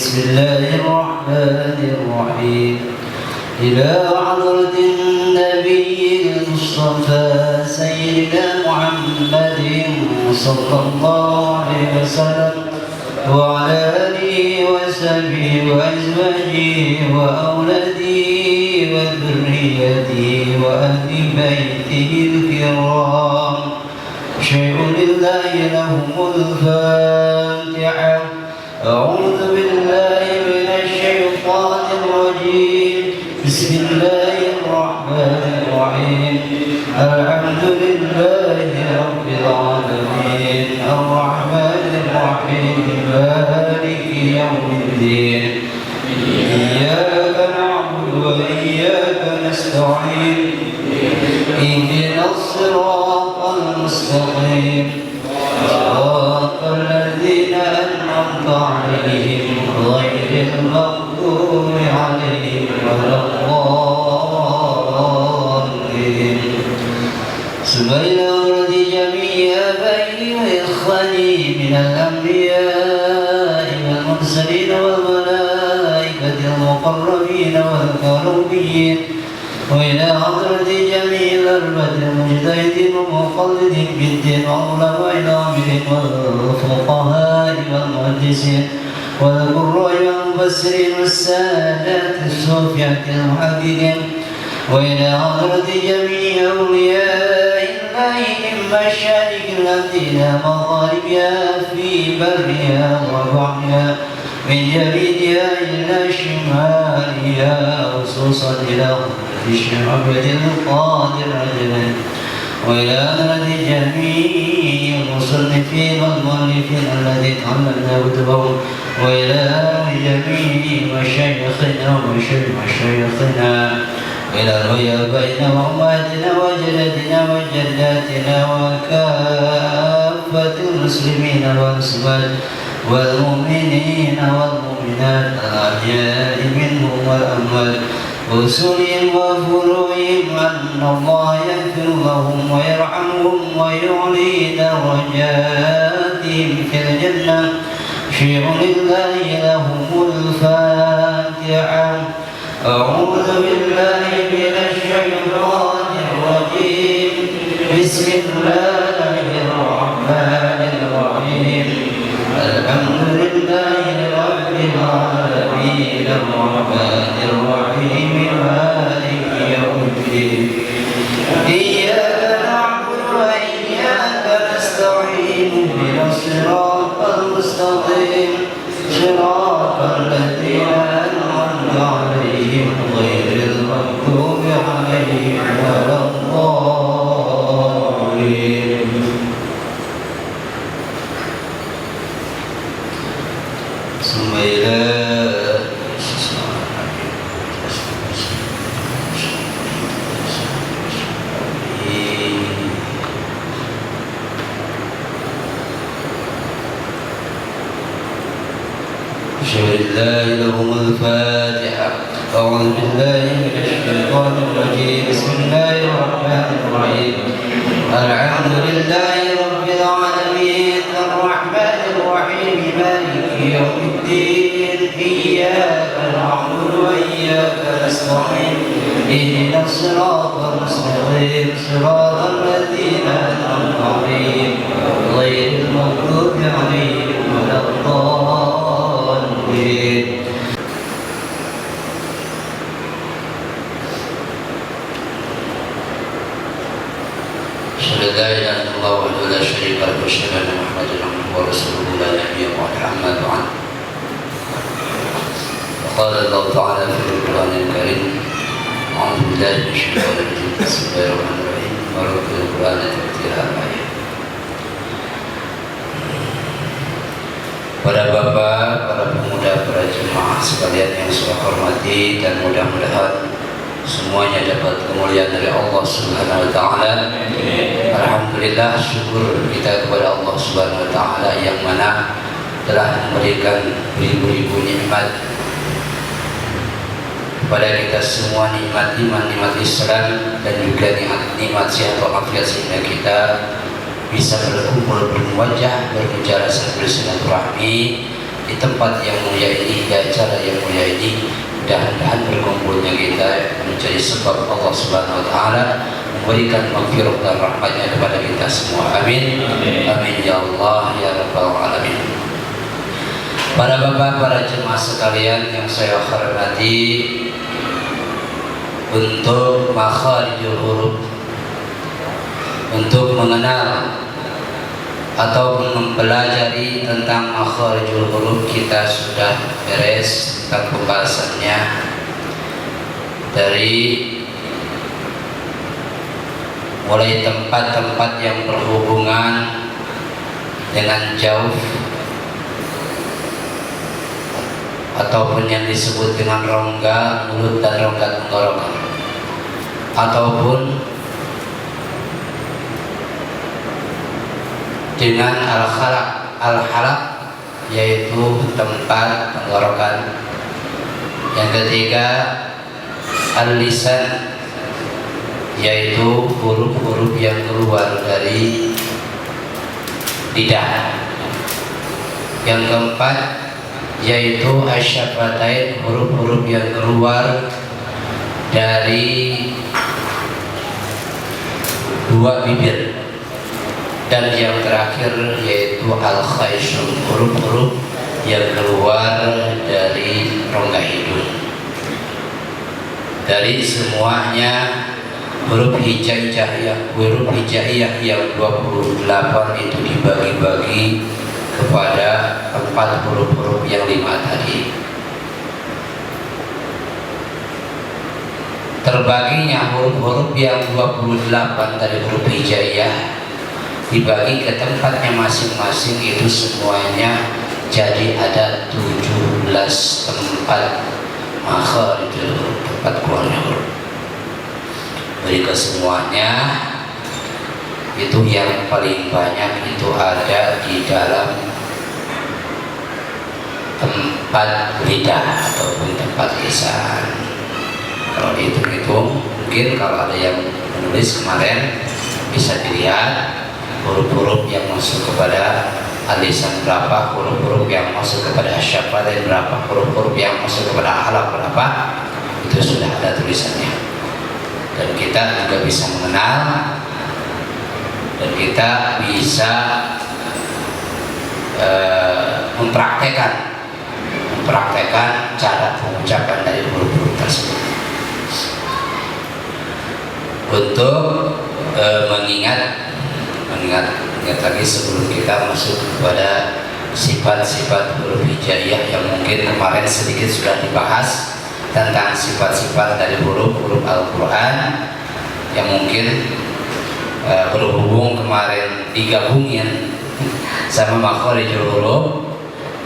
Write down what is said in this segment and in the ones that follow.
بسم الله الرحمن الرحيم إلى حضرة النبي المصطفى سيدنا محمد صلى الله عليه وسلم وعلى آله وصحبه وأزواجه وأولاده وذريته وأهل بيته الكرام شيء لله لهم الفاتحة. أعوذ بالله من الشيطان الرجيم بسم الله الرحمن الرحيم الحمد لله رب العالمين الرحمن الرحيم مالك يوم الدين إياك نعبد وإياك نستعين اهدنا الصراط المستقيم صراط الذين أنعمت عليهم غير المغضوب عليهم ولا الضالين. سبحان الذي جميع آبائي وإخواني من الأنبياء والمرسلين والملائكة المقربين والكرمين وإلى حضرة جميع الأربعة المجتهدين والمقلدين بالدين وعلماء العاملين والفقهاء والمهندسين والقراء والمفسرين والسادات الصوفية المحققين وإلى حضرة جميع أولياء الله من مشارق الأرض إلى مغاربها في برها وبحرها من يمينها إلى شمالها خصوصا إلى الشيخ عبد القادر أجمعين وإلى حضرة جميع المصنفين والمؤلفين الذين علمنا كتبهم وإلى جميع مشايخنا ومشايخنا وإلى آبائنا وأمهاتنا وجداتنا وجداتنا وكافة المسلمين والمسلمات والمؤمنين والمؤمنات الأحياء منهم والأموات أصولهم وفروعهم أن الله يغفر لهم ويرحمهم ويعلي درجاتهم في الجنة شيء لله لهم الفاتحة. أعوذ بالله من الشيطان الرجيم بسم الله الرحمن الرحيم الحمد لله رب العالمين الرحمن الرحيم مالك يوم الدين إياك نعبد وإياك نستعين اهدنا الصراط المستقيم صراط الذين أنعمت عليهم غير المغضوب عليهم ولا الضالين. ثم إلى لله لهم الفاتحة. أعوذ بالله من الشيطان الرجيم بسم الله الرحمن الرحيم الحمد لله رب العالمين الرحمن الرحيم مالك يوم الدين إياك نعبد وإياك نستعين اهدنا الصراط المستقيم صراط الذين أنعمت عليهم غير المغضوب عليهم ولا الضالين. لا إله إلا الله وحده لا شريك له وأشهد أن محمدا عبده ورسوله لا نبي بعده أما بعد. وقال الله تعالى في القرآن الكريم أعوذ بالله من الشيطان الرجيم بسم الله الرحمن الرحيم ورتل القرآن ترتيلا آية. Para bapak, para pemuda, para jemaah sekalian yang saya hormati dan mudah-mudahan semuanya dapat kemuliaan dari Allah Subhanahu wa taala. Alhamdulillah, syukur kita kepada Allah Subhanahu wa taala yang mana telah memberikan beribu-ribu nikmat kepada kita semua, nikmat iman, nikmat Islam dan juga nikmat sehat walafiat sehingga kita bisa berkumpul berwajah berbicara bersilaturahmi di tempat yang mulia ini, di acara yang mulia ini. Mudah-mudahan berkumpulnya kita menjadi sebab Allah Subhanahu wa taala memberikan maghfirah dan rahmatnya kepada kita semua. Amin. Amin ya Allah ya rabbal alamin. Para bapak, para jemaah sekalian yang saya hormati, untuk makharijul huruf, untuk mengenal ataupun mempelajari tentang makharijul huruf, kita sudah beres tentang pembahasannya dari mulai tempat-tempat yang berhubungan dengan jauh ataupun yang disebut dengan rongga mulut dan rongga tenggorokan, ataupun dengan al-halaq yaitu tempat tenggorokan. Yang ketiga al-lisan yaitu huruf-huruf yang keluar dari lidah. Yang keempat yaitu asyafatain, huruf-huruf yang keluar dari dua bibir. Dan yang terakhir yaitu al-khayshum, huruf-huruf yang keluar dari rongga hidung. Dari semuanya huruf hijaiyah yang 28 itu dibagi-bagi kepada 4 huruf-huruf yang 5 tadi. Terbaginya huruf-huruf yang 28 dari huruf hijaiyah dibagi ke tempatnya masing-masing, itu semuanya jadi ada 17 tempat makharijul huruf, tempat keluarnya huruf. Dari kesemuanya itu yang paling banyak itu ada di dalam tempat lidah ataupun tempat lisan. Kalau dihitung-hitung, mungkin kalau ada yang menulis kemarin bisa dilihat huruf-huruf yang masuk kepada alisan berapa, huruf-huruf yang masuk kepada asyafatain berapa, huruf-huruf yang masuk kepada halaq berapa, itu sudah ada tulisannya. Dan kita juga bisa mengenal dan kita bisa mempraktekkan cara pengucapan dari huruf-huruf tersebut untuk mengingat lagi sebelum kita masuk kepada sifat-sifat huruf hijaiyah yang mungkin kemarin sedikit sudah dibahas tentang sifat-sifat dari huruf-huruf Al-Quran yang mungkin berhubung kemarin digabungin sama makharijul huruf,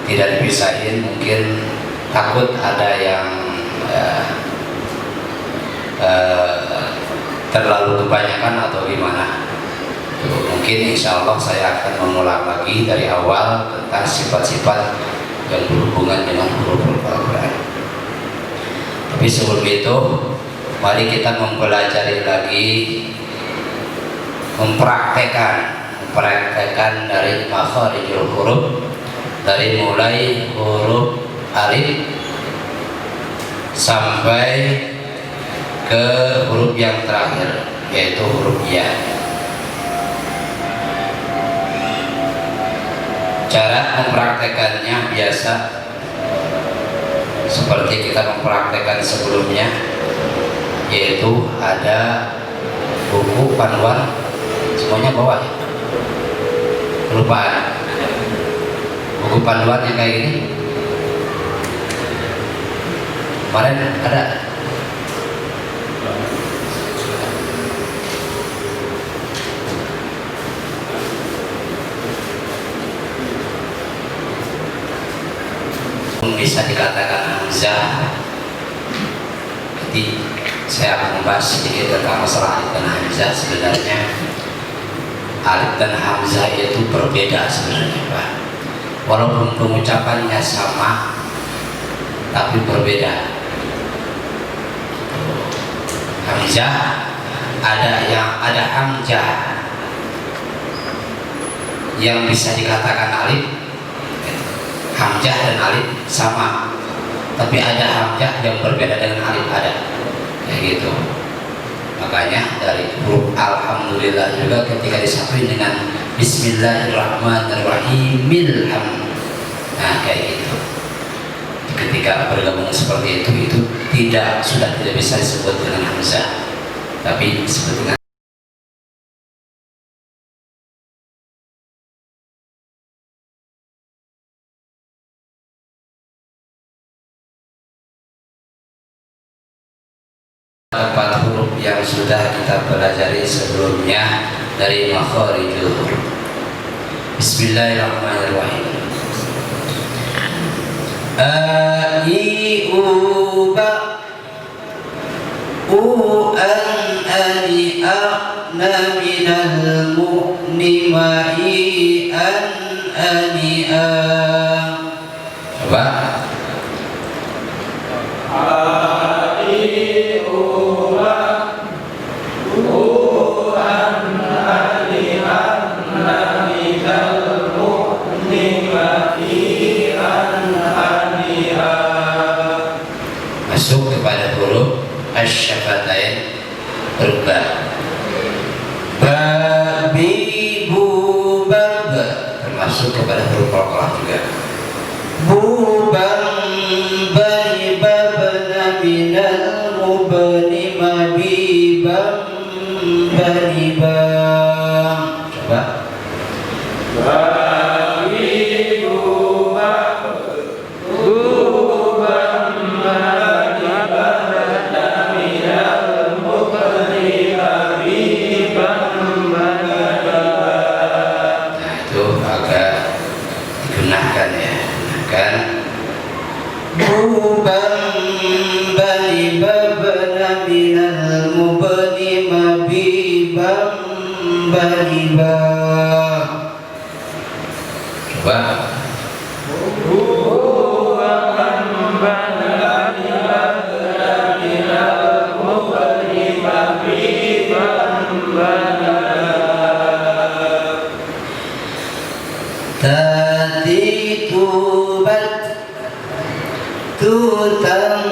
tidak dipisahin, mungkin takut ada yang terlalu kebanyakan atau gimana. Mungkin insya Allah saya akan mengulang lagi dari awal tentang sifat-sifat yang berhubungan dengan huruf-huruf Al-Quran. Tapi sebelum itu, mari kita mempelajari lagi, mempraktekkan dari makharijul huruf, dari mulai huruf alif sampai ke huruf yang terakhir yaitu huruf ya. Cara mempraktekannya biasa seperti kita mempraktekkan sebelumnya, yaitu ada buku panduan, semuanya bawa ya, kelupaan buku panduan yang kayak gini kemarin ada. Bisa dikatakan hamzah. Jadi saya akan membahas sedikit tentang masalah alif dan hamzah. Sebenarnya alif dan hamzah itu berbeda sebenarnya, Pak. Walaupun pengucapannya sama, tapi berbeda. Hamzah ada hamzah yang bisa dikatakan alif, hamzah dan alif sama, tapi ada hamzah yang berbeda dengan alif, ada kayak gitu. Makanya dari huruf alhamdulillah juga ketika disatuin dengan bismillahirrahmanirrahim, nah kayak gitu. Ketika bergabung seperti itu sudah tidak bisa disebut dengan hamzah, tapi disebut dengan empat huruf yang sudah kita pelajari sebelumnya dari makharijul huruf. Bismillahirrahmanirrahim. A I U ba U an ani a na minal mu'ni ma I an ani a. Coba. Masuk kepada huruf asy-syafatain, berubah. Ba bi bu bab, termasuk kepada huruf qalqalah juga. Bu bam bani babna minal mubni ma bi bam bani bam. Coba. Bani babna minal mubni mabibam bani bam. Coba. Tadi tubat tutam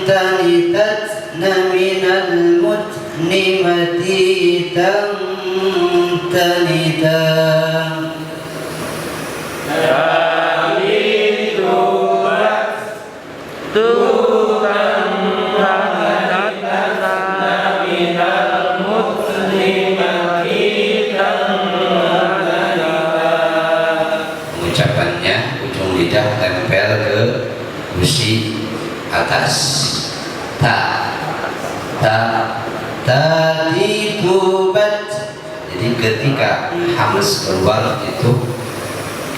tanitat naminal mutnimati tam tanita. Tadi tubat tutam tanitat naminal mutnimati tam tanita. Pengucapannya ujung lidah tempel ke gusi atas. Tadi tubat. Jadi ketika hams keluar itu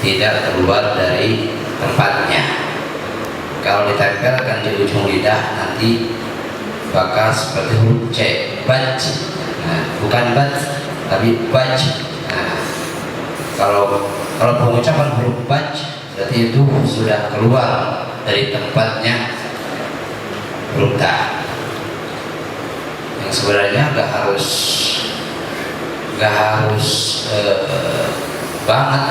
tidak keluar dari tempatnya. Kalau ditempelkan di ujung lidah nanti bakal seperti huruf C, baj. Nah, bukan baj tapi baj. Nah, kalau pengucapan huruf baj berarti itu sudah keluar dari tempatnya huruf ta. Yang sebenarnya nggak harus banget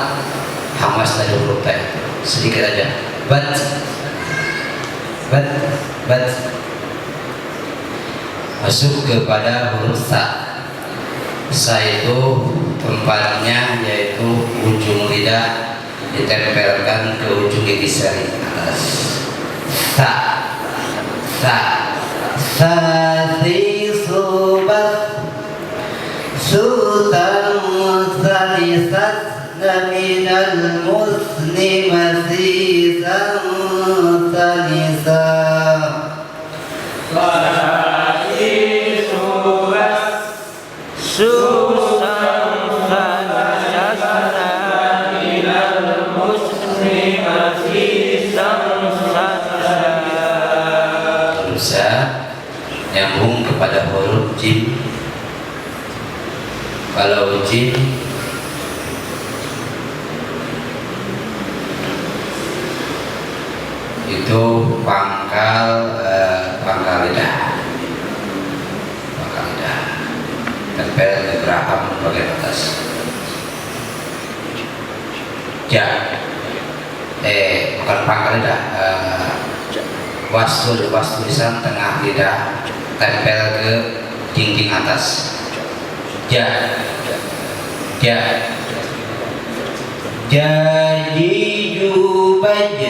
hamas dari huruf ta, sedikit aja. Bat. Masuk kepada huruf sa. Sa itu tempatnya yaitu ujung lidah ditempelkan ke ujung gigi seri atas. Sasi subat sutan salisat minal muslimati salisa. Sasi subat sutan salisat minal muslimati salisa. Nyambung kepada huruf jim. Kalau jim itu pangkal lidah, tempel ke geraham bagian atas. Ja. bukan pangkal lidah, wastu lisan tengah lidah tempel ke dinding atas. Jadi jubaj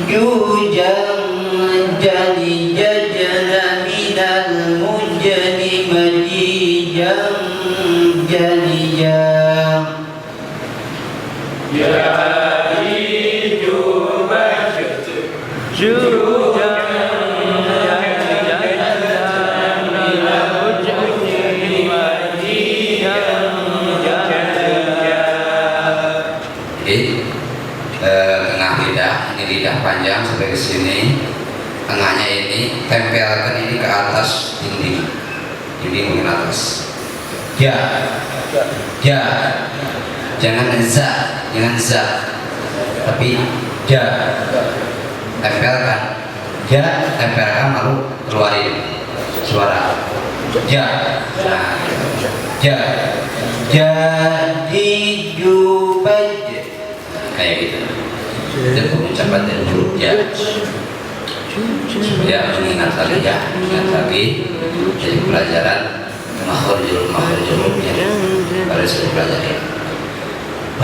jujang jadi jajana minal mujani majijang jadi jang. Jadi jubaj jujang tengah lidah, ini lidah panjang sampai ke sini, tengahnya ini tempelkan ini ke atas dinding mungkin atas. Jangan za, tapi tempelkan lalu keluarin suara jadi jubaj kayak gitu. Itu pengucapan dari huruf supaya mengingat lagi dari pelajaran makhrajul hurufnya pada sudah pelajari.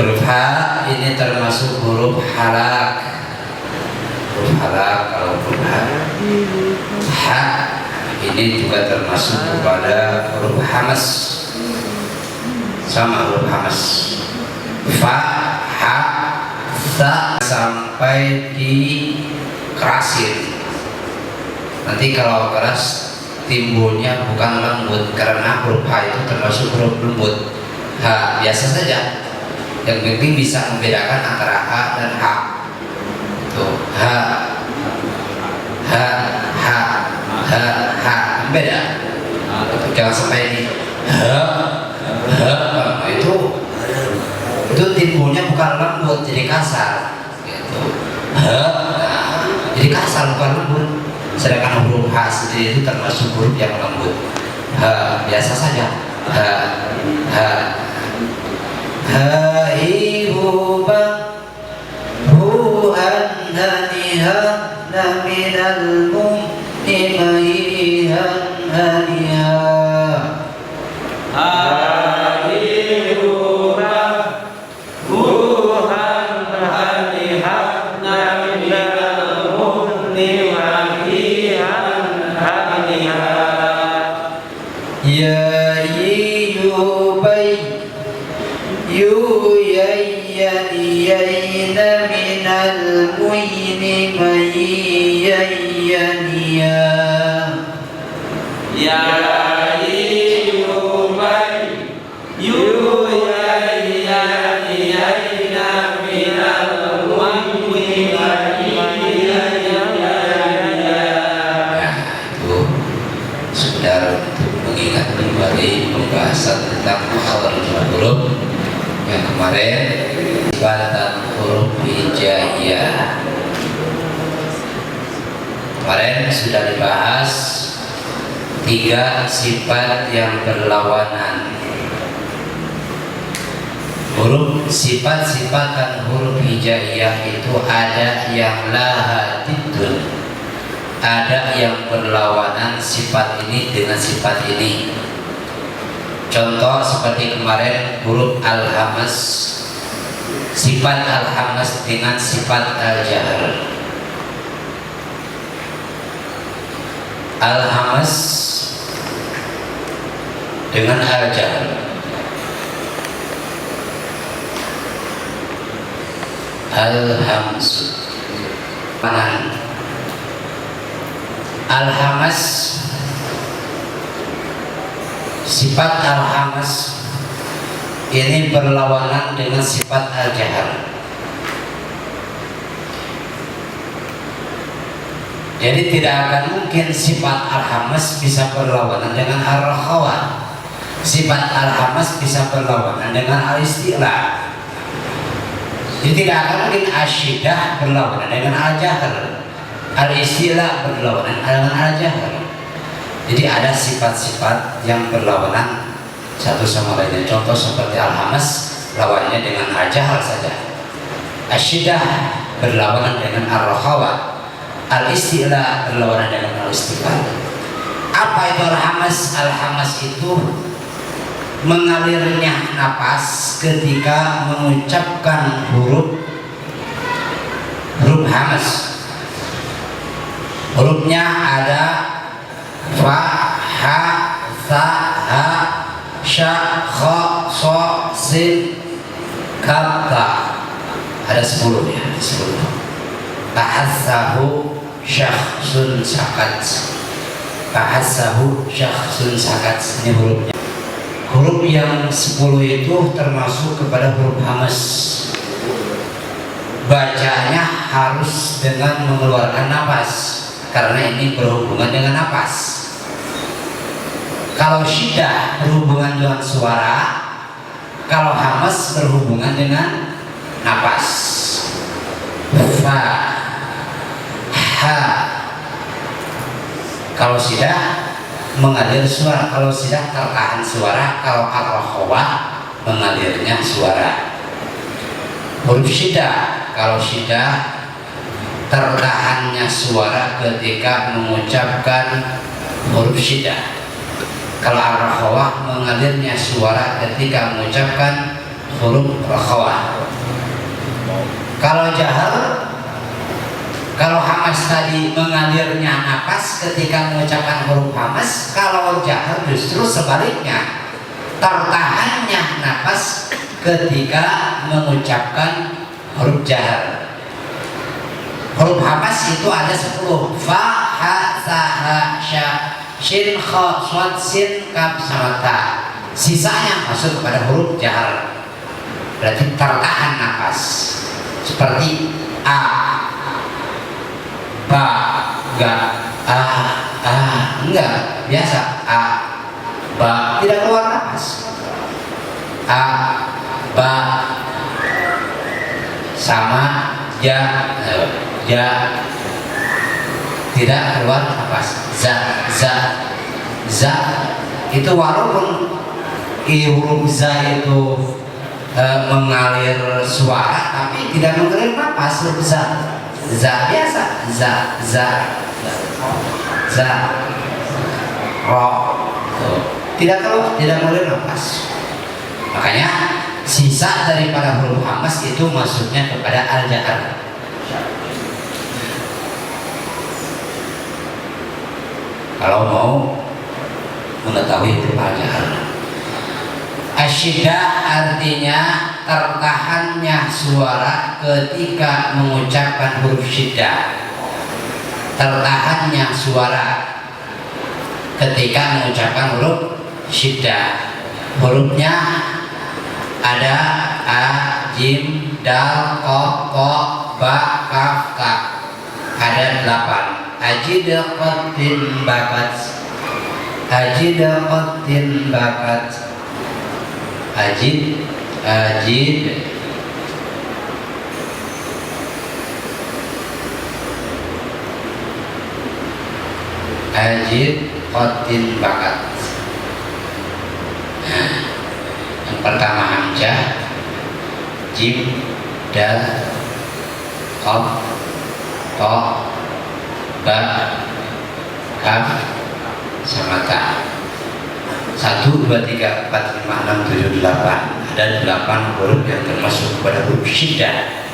Huruf H ini termasuk huruf halak. Kalau huruf H ini juga termasuk kepada huruf hamas, sama huruf hamas. Fa, ha, sa sampai di kerasin. Nanti kalau keras timbulnya bukan lembut, karena huruf H itu termasuk huruf lembut. H biasa saja, yang penting bisa membedakan antara H dan H. Tuh, H beda. Jangan sampai ini itu timbulnya bukan lembut, jadi kasar gitu. Jadi kasar bukan lembut. Sedangkan huruf H sendiri itu termasuk huruf yang lembut. Biasa saja. Haihuba huan haniha minal mu'minihan haniha. Tentang makhrajul huruf yang kemarin, sifatan huruf hijaiyah kemarin sudah dibahas 3 sifat yang berlawanan. Sifat-sifatan huruf hijaiyah itu ada yang laha tiddun, ada yang berlawanan sifat ini dengan sifat ini. Contoh seperti kemarin huruf al-hamas, sifat al-hamas dengan sifat al-jahr. Al-hamas dengan al-jahr. Al-hamsu. Al-hamas, sifat al-hamas ini berlawanan dengan sifat al-jahr. Jadi tidak akan mungkin sifat al-hamas bisa berlawanan dengan al-rakhawah. Sifat al-hamas bisa berlawanan dengan al-isti'la. Jadi tidak akan mungkin asyidah berlawanan dengan al-jahr, al-isti'la berlawanan dengan al-jahr. Jadi ada sifat-sifat yang berlawanan satu sama lainnya. Contoh seperti al-hamas, lawannya dengan al-jahr saja. Asyidah berlawanan dengan ar-rakhawah, al-isti'la berlawanan dengan al-istiqlal. Apa itu al-hamas? Al-hamas itu mengalirnya napas ketika mengucapkan huruf hamas. Hurufnya ada fa, ha, tha, ha, sya, kha, so, sin, kaf, ta. Ada 10 ya, 10. Bahassahu syakhsun sakat. Bahassahu syakhsun sakat. Ini hurufnya. Huruf yang 10 itu termasuk kepada huruf hamas. Bacanya harus dengan mengeluarkan napas, karena ini berhubungan dengan napas. Kalau syiddah berhubungan dengan suara, kalau hamas berhubungan dengan napas. Fa, ha. Kalau syiddah mengalir suara, kalau syiddah tertahan suara, kalau ar-rakhawah mengalirnya suara. Huruf syiddah, kalau syiddah tertahannya suara ketika mengucapkan huruf syiddah. Kalau ar-rakhawah mengalirnya suara ketika mengucapkan huruf rakhawah. Kalau jahar, kalau hamas tadi mengalirnya napas ketika mengucapkan huruf hamas. Kalau jahar justru sebaliknya, tertahannya napas ketika mengucapkan huruf jahar. Huruf hamas itu ada 10. Fa, ha, sa, ha, sya, shin, kha, swad, sin, kaf, sama ta. Sisanya masuk kepada huruf jahar. Berarti tertahan napas. Seperti a, ba, enggak, enggak, biasa a, ba, tidak keluar napas. A, ba, sama ja, tidak keluar napas. Za itu walaupun huruf za itu mengalir suara, tapi tidak mengalir napas. Za biasa, za ro, tidak keluar, tidak mengalir napas. Makanya sisa daripada huruf hamas itu masuknya kepada al-jahar. Kalau mau mengetahui huruf al-jahar, asyiddah artinya tertahannya suara ketika mengucapkan huruf syiddah. Tertahannya suara ketika mengucapkan huruf syiddah. Hurufnya ada a, jim, dal, qaf, qa, ba, kaf, ta. Ada 8. Ajid qatin bakat. Ajid qatin bakat. Ajid, qatin bakat. Yang pertama hamzah, jim, dal, qaf, ta, ba, kaf, sama ta. 1, 2, 3, 4, 5, 6, 7, 8. Ada 8 huruf yang termasuk kepada huruf syiddah.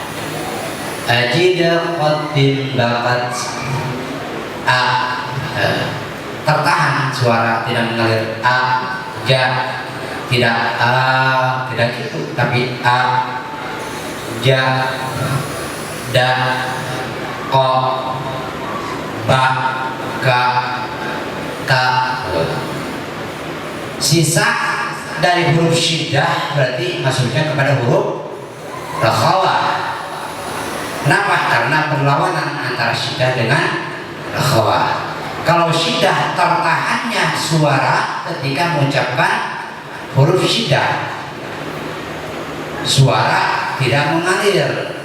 Ajida qatin bakat. A, tertahan suara, tidak mengalir. A, ja, tidak a, tidak gitu, tapi a, ja, da, ko, ba, ka, ta. Sisa dari huruf syiddah berarti masuknya kepada huruf rakhawah. Kenapa? Karena berlawanan antara syiddah dengan rakhawah. Kalau syiddah tertahannya suara ketika mengucapkan huruf syiddah, suara tidak mengalir.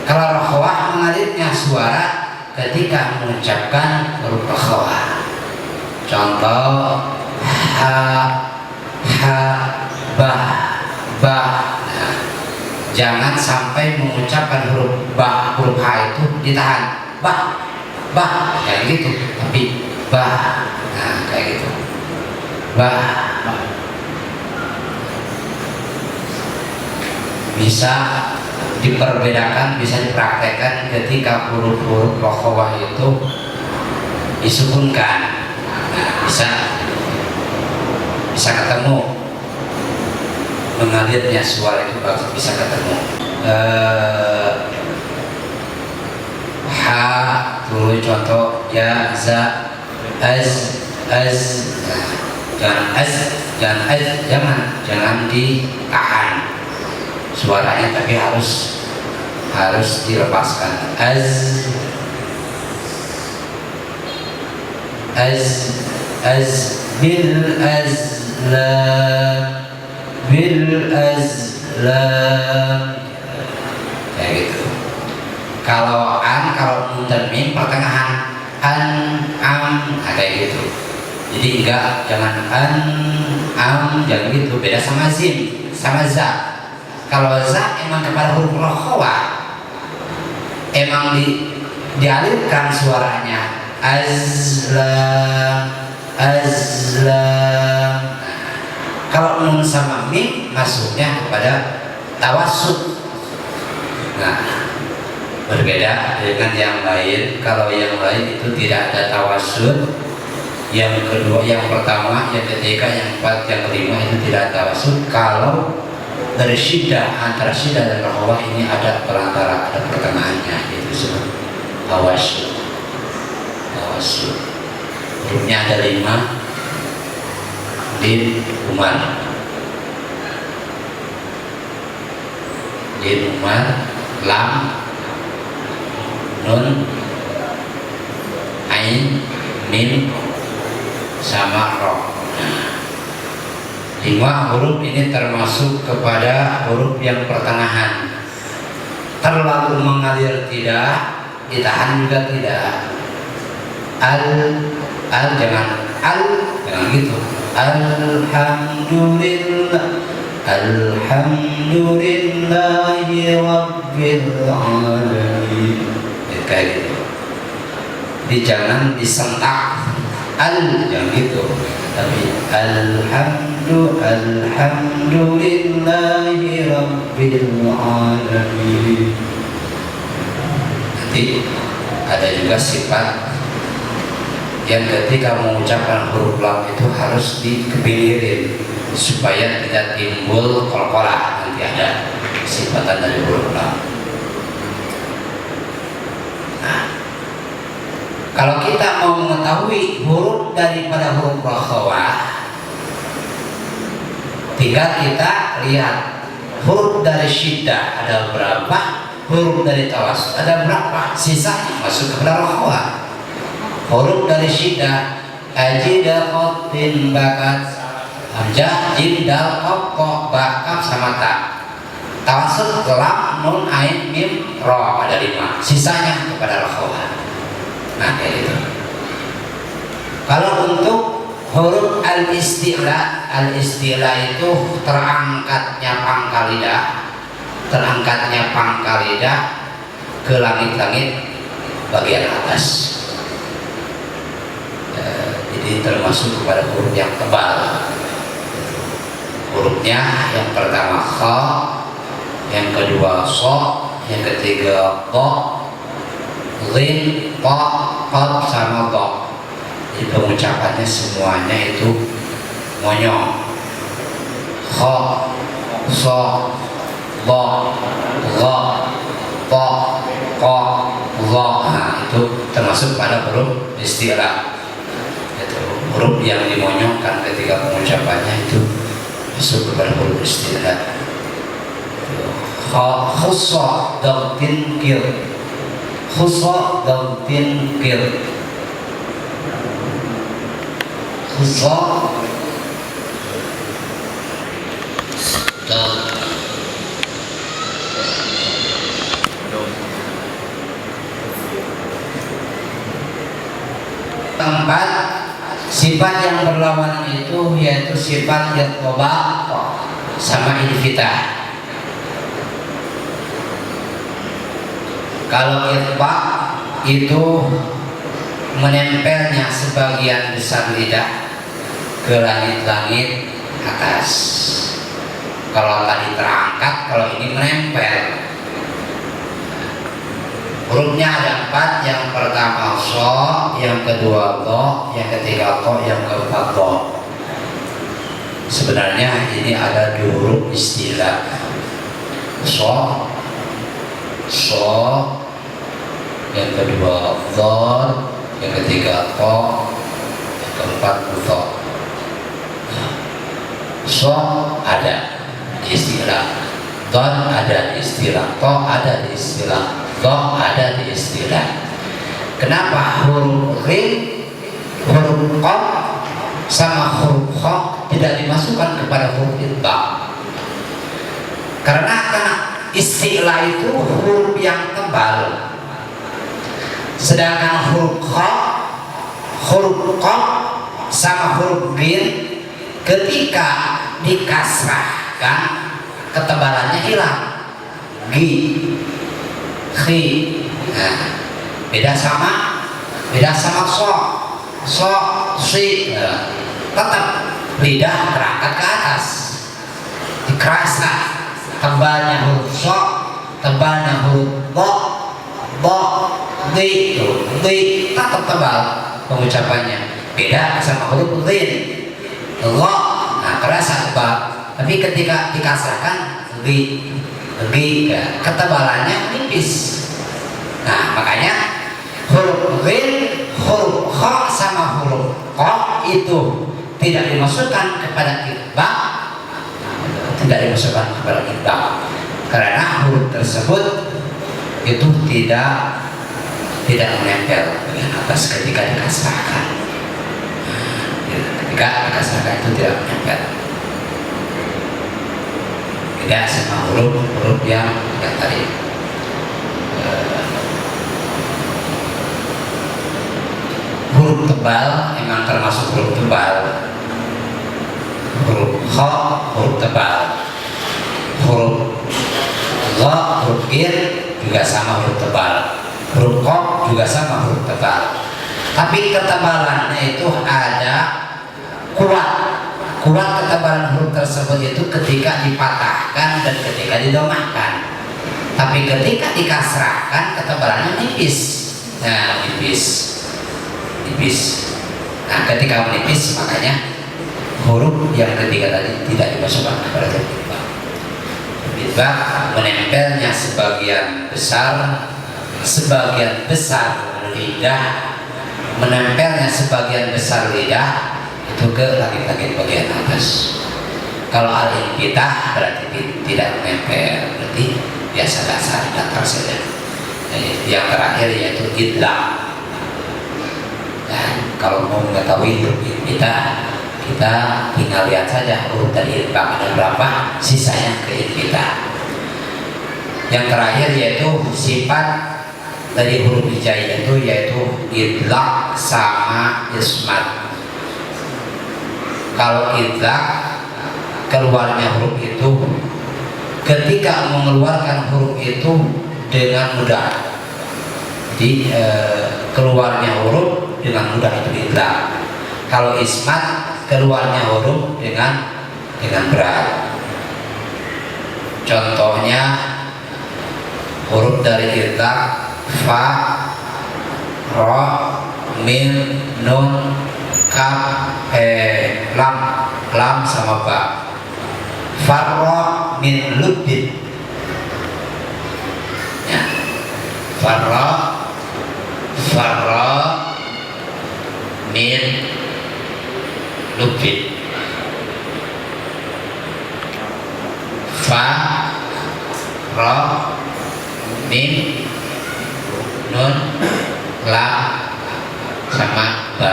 Kalau rakhawah mengalirnya suara ketika mengucapkan huruf rakhawah. Contoh ha, ba, ba. Jangan sampai mengucapkan huruf ba, huruf H itu ditahan. Ba, kayak gitu. Tapi ba, nah kayak gitu. Ba. Bisa diperbedakan, bisa dipraktekkan ketika huruf-huruf rokhawah itu disukunkan. Nah, bisa ketemu, mengalirnya suara itu bisa ketemu. Ha, tuh contoh ya, za, az, jangan ditahan suaranya, tapi harus dilepaskan. Bil azlam kayak gitu. Kalau nun dan mim pertengahan, kayak gitu. Jadi jangan gitu. Beda sama zim, sama za. Kalau za emang kepada huruf rokhawah, emang dialirkan suaranya. Azlam. Kalau nun sama mim masuknya kepada tawassut. Nah, berbeda dengan yang lain. Kalau yang lain itu tidak ada tawassut. Yang kedua, yang pertama, yang ketiga, yang keempat, yang kelima itu tidak ada tawassut. Kalau dari syiddah, antara syiddah dan rokhawah ini ada perantara, ada pertengahannya, itu disebut tawassut. Hurufnya ada 5. Din Umar, lam, nun, ain, mim, sama ro. 5 huruf ini termasuk kepada huruf yang pertengahan. Terlalu mengalir tidak, ditahan juga tidak. Jangan gitu. Alhamdulillahi rabbil alamin. Kayak gitu. Jadi jangan disentak jangan gitu. Tapi alhamdulillahi rabbil alamin. Nanti ada juga sifat yang ketika mengucapkan huruf lam itu harus dikepinggirin supaya tidak timbul qalqalah. Nanti ada sifatan dari huruf lam. Nah, kalau kita mau mengetahui huruf daripada huruf rokhawah, tinggal kita lihat huruf dari syiddah ada berapa, huruf dari tawassut ada berapa, sisanya masuk kepada rokhawah. Huruf dari syiddah ajida khotin bakat hamzah jim dal qaf ba kaf sama ta. Tawassut lam nun ain mim ro ada 5, sisanya kepada rokhawah. Nah kayak gitu. Kalau untuk huruf al-isti'la itu terangkatnya pangkal lidah ke langit-langit bagian atas. Jadi termasuk kepada huruf yang tebal. Hurufnya yang pertama kha, yang kedua so, yang ketiga to, ghin, to, qaf sama do. Jadi pengucapannya semuanya itu monyong. Kha, so, do, gha, to, qa, dha. Nah, itu termasuk pada huruf isti'la. Huruf yang dimonyongkan ketika pengucapannya itu masuk kepada huruf isti'la. Khussa dhamtin kir, khussa dhamtin kir, khussa tempat sifat yang berlawanan itu yaitu sifat yang toba sama infitah. Kalau itbaq itu menempelnya sebagian besar lidah ke langit-langit atas. Kalau tadi terangkat, kalau ini menempel. Hurufnya ada 4, yang pertama so, yang kedua do, yang ketiga to, yang keempat do. Sebenarnya ini ada 2 huruf istilah. So, yang kedua do, yang ketiga to, yang keempat to. So ada di istilah, don ada di istilah, to ada di istilah, do ada di istilah. Kenapa huruf rin, huruf qaf sama huruf kha tidak dimasukkan kepada huruf itbaq? Karena istilah itu huruf yang tebal, sedangkan huruf kha, huruf qaf sama huruf rin ketika dikasrahkan ketebalannya hilang. Gi, khi, nah, beda sama so, si, tetap lidah terangkat ke atas, dikerasa tebalnya huruf so, tebalnya huruf bo, di, tetap tebal pengucapannya. Beda sama huruf rin, lo, nah kerasa tebal, tapi ketika dikasrahkan ketebalannya nipis. Nah makanya huruf rin, huruf kha sama huruf qaf itu tidak dimasukkan kepada itbaq, karena huruf tersebut itu tidak menempel dengan atas ketika dikasrahkan. Ketika dikasrahkan itu tidak menempel. Beda sama huruf yang tadi. Huruf tebal memang termasuk huruf tebal. Huruf kha huruf tebal, huruf gha, huruf gir juga sama huruf tebal, huruf qaf juga sama huruf tebal. Tapi ketebalannya itu ada kuat ketebalan huruf tersebut itu ketika dipatahkan dan ketika didomahkan. Tapi ketika dikasrahkan ketebalannya nipis. Nah, nipis. Nah, ketika menipis makanya huruf yang ketiga tadi tidak dimasukkan kepada itbaq. Itbaq menempelnya sebagian besar lidah, menempelnya sebagian besar lidah itu ke langit-langit bagian atas. Kalau al-inqitah berarti tidak menempel, berarti biasa datar saja. Yang terakhir yaitu idlam. Dan kalau mau mengetahui huruf inqitah, kita tinggal lihat saja huruf dari itbaq ada berapa, sisanya ke inqitah. Yang terakhir yaitu sifat dari huruf hijaiyah itu yaitu idlaq sama ismat. Kalau idlaq keluarnya huruf itu ketika mengeluarkan huruf itu dengan mudah, jadi keluarnya huruf dengan mudah itu idlaq. Kalau ismat keluarnya huruf dengan berat. Contohnya huruf dari idlaq fa, ra, mim, nun, kaf, lam sama ba. Farra min lubbin, ya. Farra min lubbin. Fa, ra, mim, nun, lam sama ba.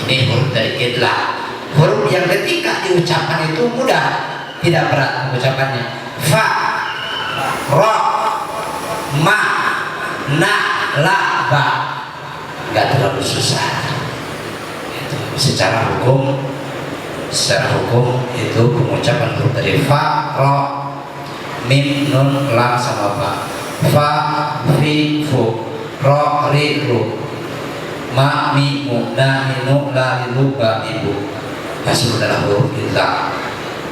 Ini huruf dari idlaq. Huruf yang ketika diucapkan itu mudah, tidak berat pengucapannya. Fa, ra, ma, na, la, ba, nggak terlalu susah. Itu secara hukum itu pengucapan huruf dari fa, ra, mim, nun, lam sama ba fa fi fu ro ri ru ma mi mu na mi nu la li lu ba ibu masuk dalam huruf idgham.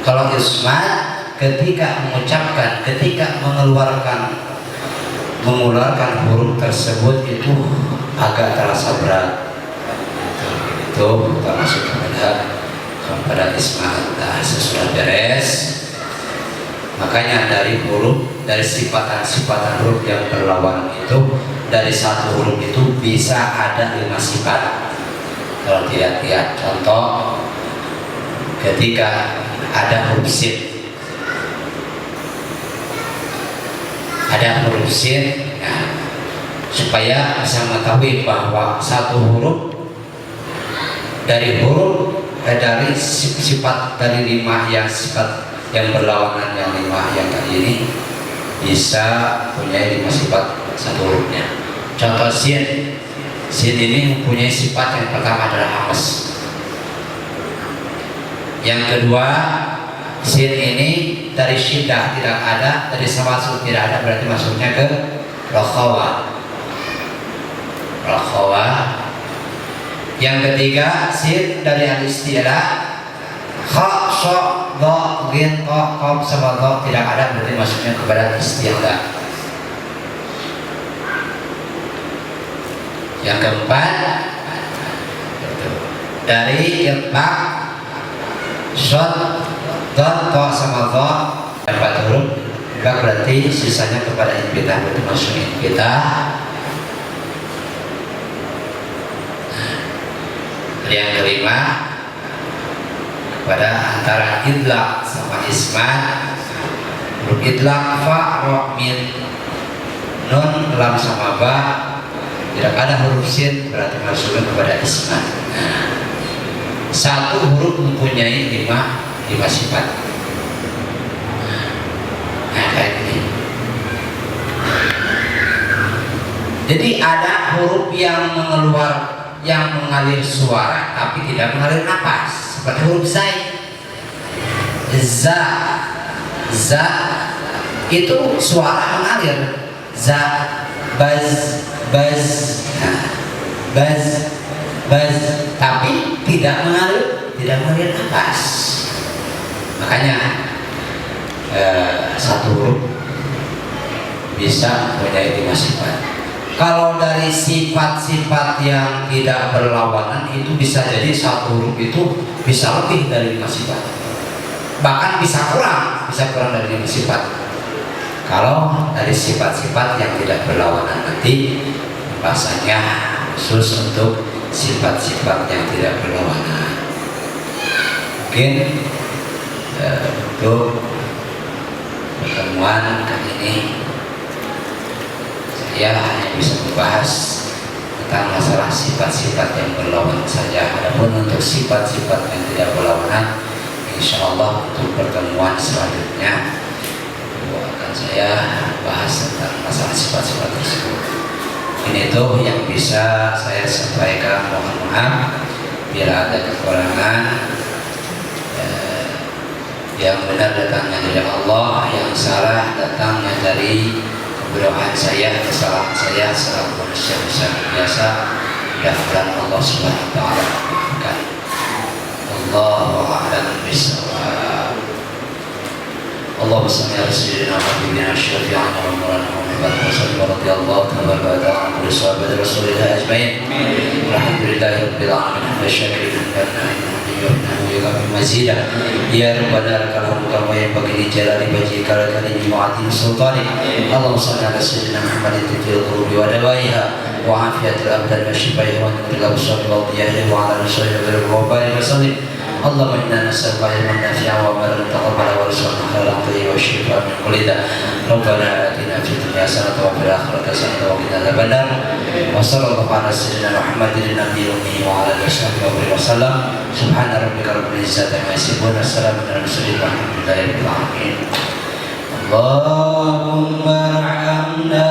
Kalau ismat ketika mengucapkan, ketika mengeluarkan huruf tersebut itu agak terasa berat. Itu termasuk kepada ismat. Nah, sesudah beres, makanya dari sifatan-sifatan huruf yang berlawanan itu, dari satu huruf itu bisa ada 5 sifat. Kalau tidak lihat contoh, ketika ada huruf sin, nah, supaya bisa mengetahui bahwa satu huruf dari sifat dari 5 yang sifat yang berlawanan yang 5 yang tadi ini bisa punya 5 sifat satu hurufnya. Contoh sin ini mempunyai sifat yang pertama adalah hamas. Yang kedua, sin ini dari syiddah tidak ada, dari samasuk tidak ada, berarti masuknya ke rakhawa. Yang ketiga, sin dari al-isti'la, kha, sha, dha, ghin, qa, qaf sama dha tidak ada, berarti masuknya kepada isti'la. Yang keempat, dari itlaq, shad, dha, qa sama dha 4 huruf, berarti sisanya kepada inbitah, berarti masuk inbitah. Yang kelima, pada antara idlaq sama ismat, huruf idlaq fa, ro, min, nun, lam sama ba, tidak ada huruf sin, berarti masuknya kepada ismat. Satu huruf mempunyai 5 sifat. Nah, kayak ini. Jadi ada huruf yang mengalir suara tapi tidak mengalir nafas, seperti huruf zai. Za itu suara mengalir, za, baz, tapi tidak mengalir nafas. Makanya satu huruf bisa mempunyai 5 sifat. Kalau dari sifat-sifat yang tidak berlawanan itu bisa jadi satu huruf itu bisa lebih dari 5 sifat, bahkan bisa kurang dari 5 sifat. Kalau dari sifat-sifat yang tidak berlawanan, nanti bahasanya khusus untuk sifat-sifat yang tidak berlawanan. Mungkin untuk pertemuan kali ini saya hanya bisa membahas tentang masalah sifat-sifat yang berlawanan saja. Adapun untuk sifat-sifat yang tidak berlawanan, insya Allah untuk pertemuan selanjutnya akan saya bahas tentang masalah sifat-sifat tersebut. Ini itu yang bisa saya sampaikan. Mohon maaf bila ada kekurangan. Yang benar datangnya dari Allah, yang salah datangnya dari kebodohan saya, kesalahan saya selaku manusia biasa. Mudah-mudahan Allah Subhanahu wa taala memaafkan. Allahu a'lam bishawab. Allahumma shalli ala sayyidina Muhammadin asy-syafi'ina wa maulana Muhammad wa sallallahu radhiyallahu ta'ala anhu sahabat Rasulullah ajmain. Alhamdulillahirabbil alamin. Asyhadu an la ilaha illallah ya rabbana lakal hamdu kama yanbaghi li jalali wajhika wa li 'azimi sultanik. Allahumma shalli ala sayyidina Muhammadin tibbil qulubi wa dawaiha wa 'afiyatil abdan wa shifaiha wa nuril absar wa diyahi wa 'ala rasulillah wa barik wa sallim. Allahumma inna nas'aluka ilman nafi'an wa 'amalan mutaqabbalan wa rizqan halalan thayyiban wa shifaan min kulli da'. Rabbana atina fid dunya hasanatan wa fil akhirati hasanatan wa qina adzabannar. Wa sallallahu ala sayyidina Muhammadin nabiyil ummi wa ala alihi wa sallam. Subhana rabbika rabbil izzati amma yasifun wa salamun alal mursalin walhamdulillahi rabbil alamin. Allahumma arhamna